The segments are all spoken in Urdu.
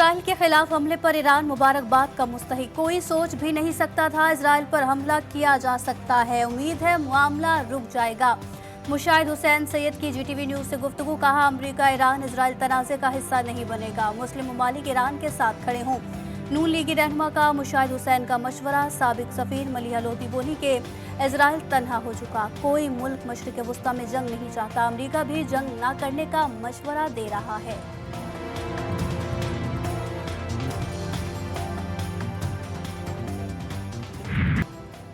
اسرائیل کے خلاف حملے پر ایران مبارکباد کا مستحق۔ کوئی سوچ بھی نہیں سکتا تھا اسرائیل پر حملہ کیا جا سکتا ہے۔ امید ہے معاملہ رک جائے گا۔ مشاہد حسین سید کی جی ٹی وی نیوز سے گفتگو۔ کہا امریکہ ایران اسرائیل تنازع کا حصہ نہیں بنے گا۔ مسلم ممالک ایران کے ساتھ کھڑے ہوں۔ نون لیگی رہنما کا مشاہد حسین کا مشورہ۔ سابق سفیر ملیحہ لودھی بولی کہ اسرائیل تنہا ہو چکا۔ کوئی ملک مشرق وسطی میں جنگ نہیں چاہتا۔ امریکہ بھی جنگ نہ کرنے کا مشورہ دے رہا ہے۔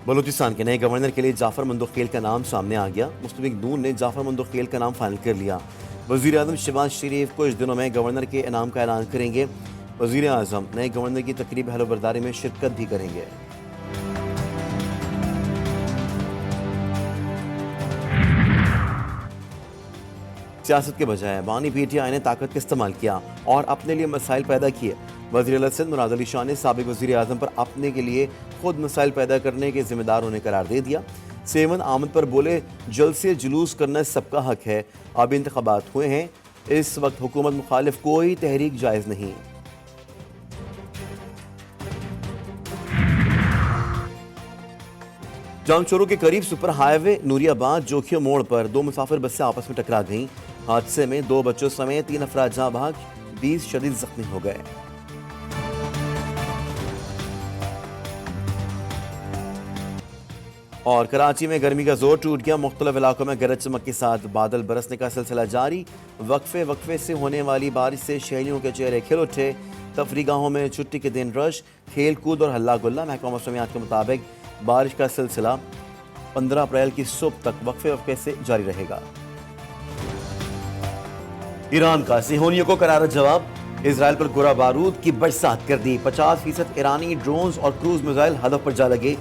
بلوچستان کے نئے گورنر کے لیے جعفر مندوخیل کا نام سامنے آ گیا۔ مسلم لیگ نون نے جعفر مندوخیل کا نام فائنل کر لیا۔ وزیر اعظم شہباز شریف کچھ دنوں میں گورنر کے انعام کا اعلان کریں گے۔ وزیر اعظم نئے گورنر کی تقریب اہل برداری میں شرکت بھی کریں گے۔ سیاست کے بجائے بانی پی ٹی آئی نے طاقت کا استعمال کیا اور اپنے لیے مسائل پیدا کیے۔ وزیر اعلیٰ سندھ مراد علی شاہ نے سابق وزیر اعظم پر اپنے کے لیے خود مسائل پیدا کرنے کے ذمہ دار انہیں قرار دے دیا۔ سیون آمد پر بولے جلسے جلوس کرنا سب کا حق ہے۔ اب انتخابات ہوئے ہیں، اس وقت حکومت مخالف کوئی تحریک جائز نہیں۔ جامچورو کے قریب سپر ہائی وے نوری آباد جوکھیو موڑ پر دو مسافر بسیں آپس میں ٹکرا گئیں۔ حادثے میں 2 بچوں سمیت 3 افراد جاں بحق، 20 شدید زخمی ہو گئے۔ اور کراچی میں گرمی کا زور ٹوٹ گیا۔ مختلف علاقوں میں گرج چمک کے ساتھ بادل برسنے کا سلسلہ جاری۔ وقفے سے ہونے والی بارش سے شہریوں کے چہرے کھل اٹھے۔ تفریح گاہوں میں چھٹی کے دن رش، کھیل کود اور ہلا گلا۔ محکمہ موسمیات کے مطابق بارش کا سلسلہ 15 اپریل کی صبح تک وقفے سے جاری رہے گا۔ ایران کا صہیونیوں کو کرارا جواب۔ اسرائیل پر گولہ بارود کی برسات کر دی۔ 50% ایرانی ڈرونز اور کروز میزائل ہدف پر جا لگے۔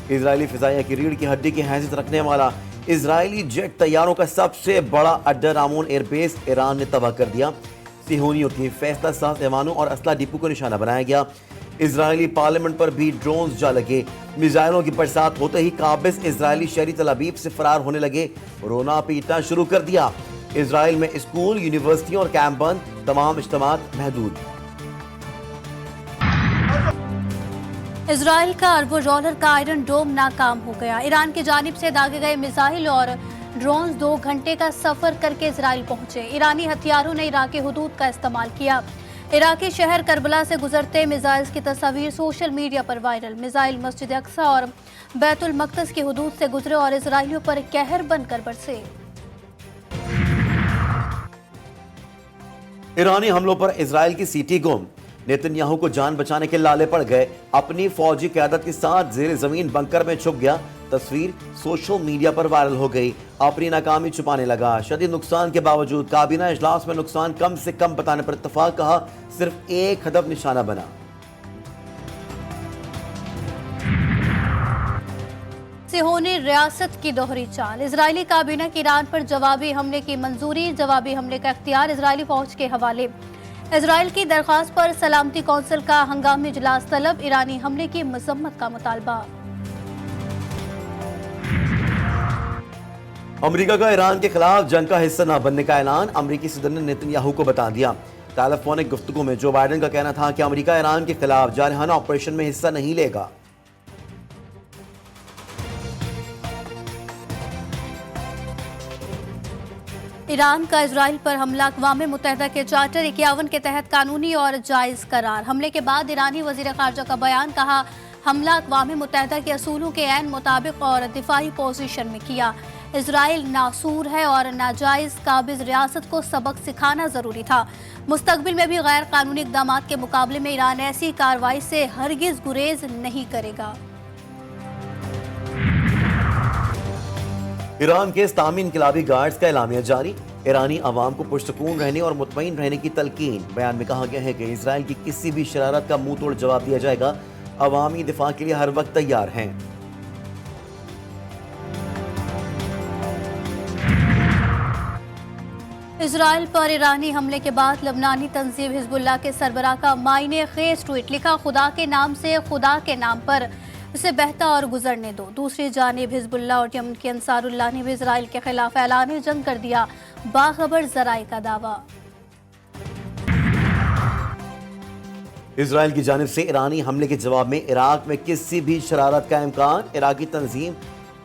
اسرائیلی فضائیہ کی ریڑھ کی ہڈی کی حیثیت رکھنے والا اسرائیلی جیٹ طیاروں کا سب سے بڑا اڈا رامون ایئر بیس ایران نے تباہ کر دیا۔ صہیونیوں کی فیصلہ ساز ایوانوں اور اسلحہ ڈپو کو نشانہ بنایا گیا۔ اسرائیلی پارلیمنٹ پر بھی ڈرونز جا لگے۔ میزائلوں کی برسات ہوتے ہی قابض اسرائیلی شہری تل ابیب سے فرار ہونے لگے۔ رونا پیٹنا شروع کر دیا۔ اسرائیل میں اسکول، یونیورسٹیوں اور کیمپ بند، تمام اجتماعات محدود۔ اسرائیل کا اربوں ڈالر کا آئرن ڈوم ناکام ہو گیا۔ ایران کی جانب سے داغے گئے میزائل اور ڈرونز 2 گھنٹے کا سفر کر کے اسرائیل پہنچے۔ ایرانی ہتھیاروں نے عراقی حدود کا استعمال کیا۔ عراقی شہر کربلا سے گزرتے میزائل کی تصاویر سوشل میڈیا پر وائرل۔ میزائل مسجد اقصی اور بیت المقدس کی حدود سے گزرے اور اسرائیلیوں پر قہر بن کر برسے۔ ایرانی حملوں پر اسرائیل کی سیٹی گم۔ نیتن یاہو کو جان بچانے کے لالے پڑ گئے۔ اپنی فوجی قیادت کے ساتھ زیر زمین بنکر میں چھپ گیا۔ تصویر سوشل میڈیا پر وائرل ہو گئی۔ اپنی ناکامی چھپانے لگا۔ شدید نقصان کے باوجود کابینہ اجلاس میں نقصان کم سے کم بتانے پر اتفاق، کہا صرف ایک ہدف نشانہ بنا۔ صہیونی ریاست کی دوہری چال۔ اسرائیلی کابینہ کی ایران پر جوابی حملے کی منظوری۔ جوابی حملے کا اختیار اسرائیلی فوج کے حوالے۔ اسرائیل کی درخواست پر سلامتی کونسل کا ہنگامی اجلاس طلب۔ ایرانی حملے کی مذمت کا مطالبہ۔ امریکہ کا ایران کے خلاف جنگ کا حصہ نہ بننے کا اعلان۔ امریکی صدر نے نیتن یاہو کو بتا دیا۔ ٹیلی فونک گفتگو میں جو بائیڈن کا کہنا تھا کہ امریکہ ایران کے خلاف جارحانہ آپریشن میں حصہ نہیں لے گا۔ ایران کا اسرائیل پر حملہ اقوام متحدہ کے چارٹر 51 کے تحت قانونی اور جائز قرار۔ حملے کے بعد ایرانی وزیر خارجہ کا بیان، کہا حملہ اقوام متحدہ کے اصولوں کے عین مطابق اور دفاعی پوزیشن میں کیا۔ اسرائیل ناسور ہے اور ناجائز قابض ریاست کو سبق سکھانا ضروری تھا۔ مستقبل میں بھی غیر قانونی اقدامات کے مقابلے میں ایران ایسی کارروائی سے ہرگز گریز نہیں کرے گا۔ ایران کے اسلامی انقلابی گارڈز کا اعلامیہ جاری۔ ایرانی عوام کو پرسکون رہنے اور مطمئن رہنے کی تلقین۔ بیان میں کہا گیا ہے کہ اسرائیل کی کسی بھی شرارت کا منہ توڑ جواب دیا جائے گا۔ عوامی دفاع کے لیے ہر وقت تیار ہیں۔ اسرائیل پر ایرانی حملے کے بعد لبنانی تنظیم حزب اللہ کے سربراہ کا معنی خیز ٹویٹ لکھا، خدا کے نام سے خدا کے نام پر اسے بہتا اور گزرنے دو۔ دوسری جانب حزب اللہ اور یمن کے انصار اللہ نے بھی اسرائیل کے خلاف اعلان جنگ کر دیا۔ باخبر ذرائع کا دعویٰ۔ اسرائیل کی جانب سے ایرانی حملے کے جواب میں عراق میں کسی بھی شرارت کا امکان، عراقی تنظیم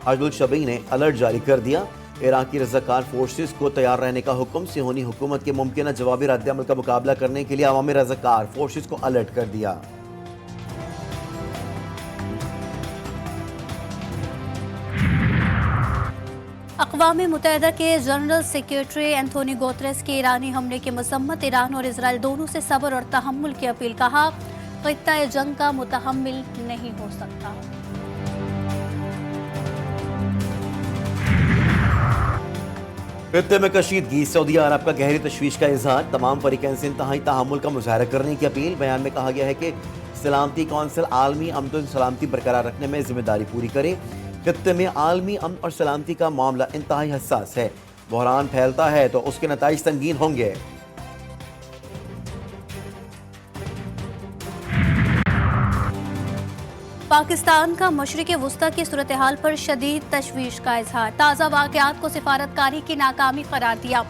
عدل الشبیح نے الرٹ جاری کر دیا۔ عراقی رضاکار فورسز کو تیار رہنے کا حکم، صہیونی حکومت کے ممکنہ جوابی رد عمل کا مقابلہ کرنے کے لیے عوامی رضاکار فورسز کو الرٹ کر دیا۔ اقوام متحدہ کے جنرل سیکریٹری اینتھونی گوتریس کی ایرانی حملے کی مذمت، ایران اور اسرائیل دونوں سے صبر اور تحمل کی اپیل، کہا خطہ جنگ کا متحمل نہیں ہو سکتا۔ خطے میں کشیدگی، سعودی عرب کا گہری تشویش کا اظہار، تمام فریقین سے انتہائی تحمل کا مظاہرہ کرنے کی اپیل۔ بیان میں کہا گیا ہے کہ سلامتی کونسل عالمی امن و سلامتی برقرار رکھنے میں ذمہ داری پوری کرے۔ خطے میں عالمی امن اور سلامتی کا معاملہ انتہائی حساس ہے، بحران پھیلتا ہے تو اس کے نتائج سنگین ہوں گے۔ پاکستان کا مشرق وسطی کی صورتحال پر شدید تشویش کا اظہار، تازہ واقعات کو سفارتکاری کی ناکامی قرار دیا۔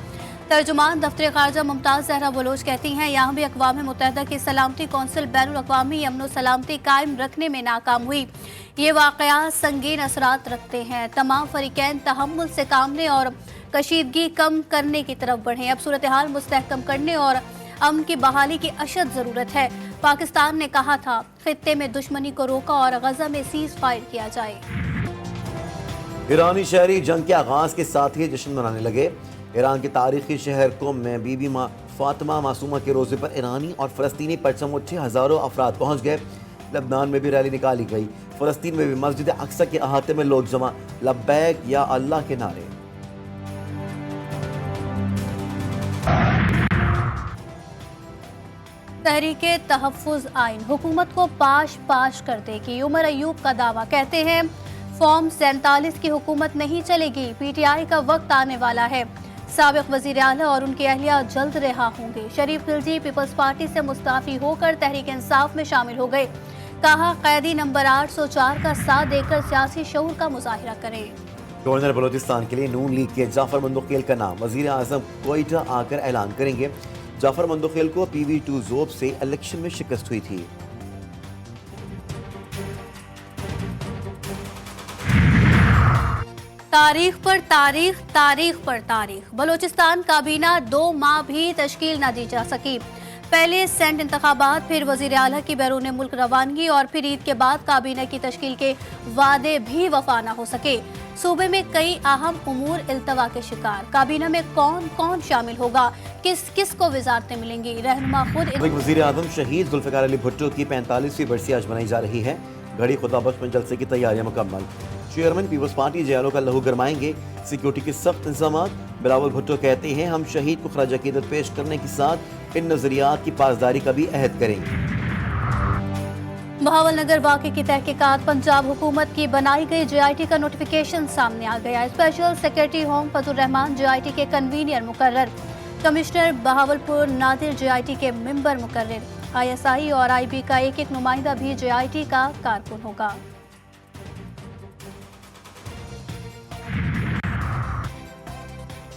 ترجمان دفتر خارجہ ممتاز زہرا بلوچ کہتی ہیں، یہاں بھی اقوام متحدہ کی سلامتی کونسل بین الاقوامی امن و سلامتی قائم رکھنے میں ناکام ہوئی۔ یہ واقعات سنگین اثرات رکھتے ہیں، تمام فریقین تحمل سے کام لیں اور کشیدگی کم کرنے کی طرف بڑھیں۔ اب صورتحال مستحکم کرنے اور امن کی بحالی کی اشد ضرورت ہے۔ پاکستان نے کہا تھا خطے میں دشمنی کو روکا اور غزہ میں سیز فائر کیا جائے۔ ایرانی شہری جنگ کے آغاز کے ساتھ ہی جشن منانے لگے۔ ایران کے تاریخی شہر قم میں بی بی فاطمہ معصومہ کے روزے پر ایرانی اور فلسطینی پرچم اٹھے، ہزاروں افراد پہنچ گئے۔ لبنان میں بھی ریلی نکالی گئی، فلسطین میں بھی مسجد اقصی کے احاطے میں لوگ جمع، لبیک یا اللہ کے نعرے۔ تحریک تحفظ آئین حکومت کو پاش کر دے گی، عمر ایوب کا دعویٰ، کہتے ہیں فارم 47 کی حکومت نہیں چلے گی، پی ٹی آئی کا وقت آنے والا ہے، سابق وزیر اعلیٰ اور ان کی اہلیہ جلد رہا ہوں گے۔ شریف خلجی پیپلز پارٹی سے مستعفی ہو کر تحریک انصاف میں شامل ہو گئے، کہا قیدی نمبر 804 کا ساتھ دے کر سیاسی شعور کا مظاہرہ کریں۔ گورنر بلوچستان کے لیے نون لیگ کے جعفر مندوخیل کا نام، وزیر اعظم کوئٹہ آ کر اعلان کریں گے۔ جعفر مندوخیل کو پی وی 2 زوب سے الیکشن میں شکست ہوئی تھی۔ تاریخ پر تاریخ، تاریخ پر تاریخ، بلوچستان کابینہ 2 ماہ بھی تشکیل نہ دی جا سکی۔ پہلے سینٹ انتخابات، پھر وزیر اعلیٰ کی بیرون ملک روانگی اور پھر عید کے بعد کابینہ کی تشکیل کے وعدے بھی وفا نہ ہو سکے۔ صوبے میں کئی اہم امور التوا کے شکار، کابینہ میں کون کون شامل ہوگا، کس کس کو وزارتیں ملیں گی، رہنما خود۔ وزیر اعظم شہید ذوالفقار علی بھٹو کی 45ویں برسی آج منائی جا رہی ہے۔ گھڑی خدا بخش میں جلسے کی تیاریاں مکمل، چیئرمین پیپلز پارٹی جیالوں کا لہو گرمائیں گے، سیکیورٹی کے سخت انتظامات۔ بلاول بھٹو کہتے ہیں ہم شہید کو خراج عقیدت پیش کرنے کے ساتھ ان نظریات کی پاسداری کا بھی عہد کریں گے۔ بہاول نگر واقعے کی تحقیقات، پنجاب حکومت کی بنائی گئی جے آئی ٹی کا نوٹیفیکیشن سامنے آ گیا۔ Special secretary home Fazal Rahman J I T کے کنوینر مقرر، کمشنر بہاول پور نادر جے آئی ٹی کے ممبر مقرر، آئی ایس آئی اور آئی بی کا ایک نمائندہ بھی جے آئی ٹی کا کارکن ہوگا۔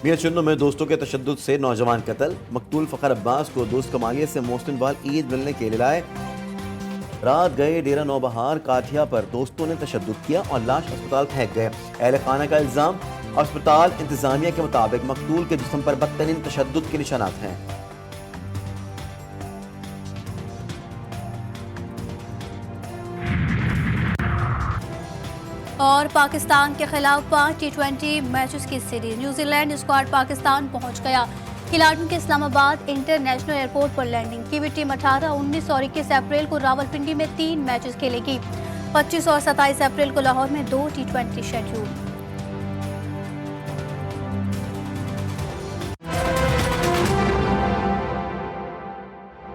میاں چنو میں دوستوں کے تشدد سے نوجوان قتل، مقتول فخر عباس کو دوست کمالیہ سے محسن بال عید ملنے کے لیے لائے، رات گئے ڈیرہ نوبہار کاٹھیا پر دوستوں نے تشدد کیا اور لاش اسپتال پھینک گئے، اہل خانہ کا الزام، اسپتال انتظامیہ کے مطابق مقتول کے جسم پر بدترین تشدد کے نشانات ہیں۔ اور پاکستان کے خلاف 5 T20 میچز کی series, New Zealand squad Pakistan پہنچ گیا، کھلاڑیوں کے اسلام آباد انٹرنیشنل ایئرپورٹ پر لینڈنگ کی۔ ٹیم 18، 19 اور 21 اپریل کو راولپنڈی میں 3 میچز کھیلے گی، 25 اور 27 اپریل کو لاہور میں 2 T20 شیڈول۔